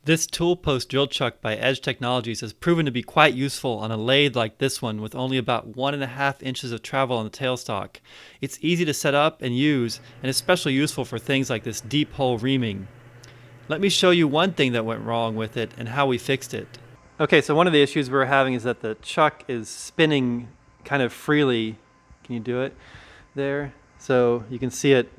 This tool post drill chuck by Edge Technologies has proven to be quite useful on a lathe like this one with only about 1.5 inches of travel on the tailstock. It's easy to set up and use, and especially useful for things like this deep hole reaming. Let me show you one thing that went wrong with it and how we fixed it. Okay, so one of the issues we're having is that the chuck is spinning kind of freely. Can you do it there? So you can see it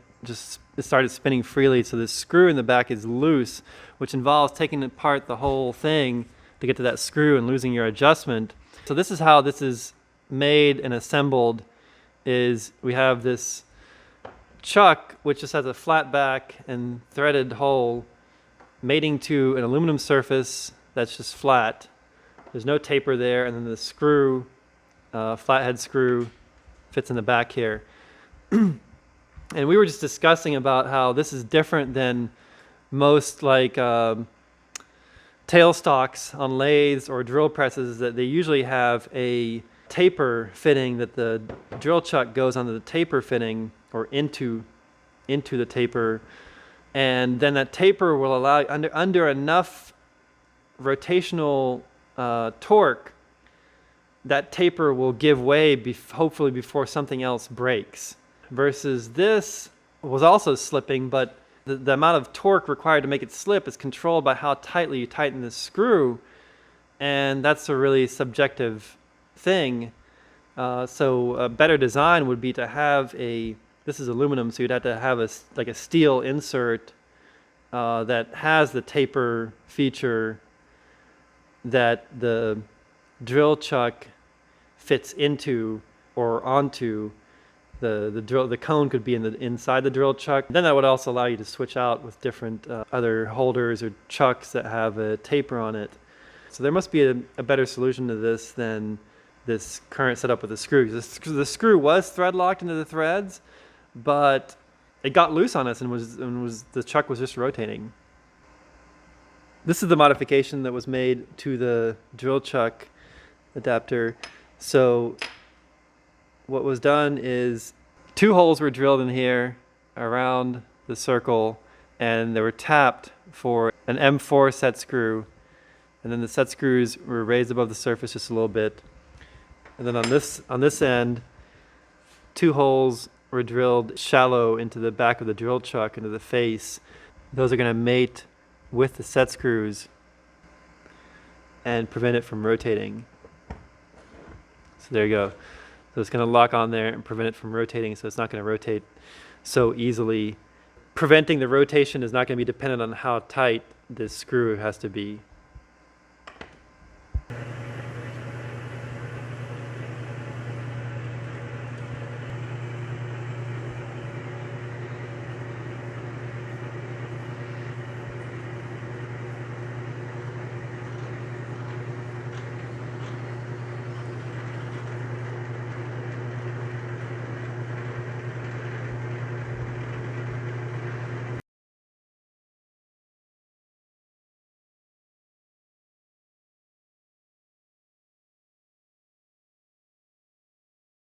started spinning freely, so this screw in the back is loose, which involves taking apart the whole thing to get to that screw and losing your adjustment. So this is how this is made and assembled. Is we have this chuck which just has a flat back and threaded hole mating to an aluminum surface that's just flat. There's no taper there, and then the screw, flathead screw, fits in the back here. And we were just discussing about how this is different than most like tailstocks on lathes or drill presses, that they usually have a taper fitting that the drill chuck goes onto the taper fitting or into the taper, and then that taper will allow under enough rotational torque, that taper will give way hopefully before something else breaks. Versus this was also slipping, but the amount of torque required to make it slip is controlled by how tightly you tighten the screw, and that's a really subjective thing. So a better design would be to have this is aluminum, so you'd have to have a steel insert that has the taper feature that the drill chuck fits into or onto. The cone could be inside the drill chuck. Then that would also allow you to switch out with different other holders or chucks that have a taper on it. So there must be a better solution to this than this current setup with the screw. The screw was thread locked into the threads, but it got loose on us and the chuck was just rotating. This is the modification that was made to the drill chuck adapter. So what was done is 2 holes were drilled in here around the circle, and they were tapped for an M4 set screw, and then the set screws were raised above the surface just a little bit. And then on this end, 2 holes were drilled shallow into the back of the drill chuck, into the face. Those are going to mate with the set screws and prevent it from rotating. So there you go. So it's going to lock on there and prevent it from rotating, so it's not going to rotate so easily. Preventing the rotation is not going to be dependent on how tight this screw has to be.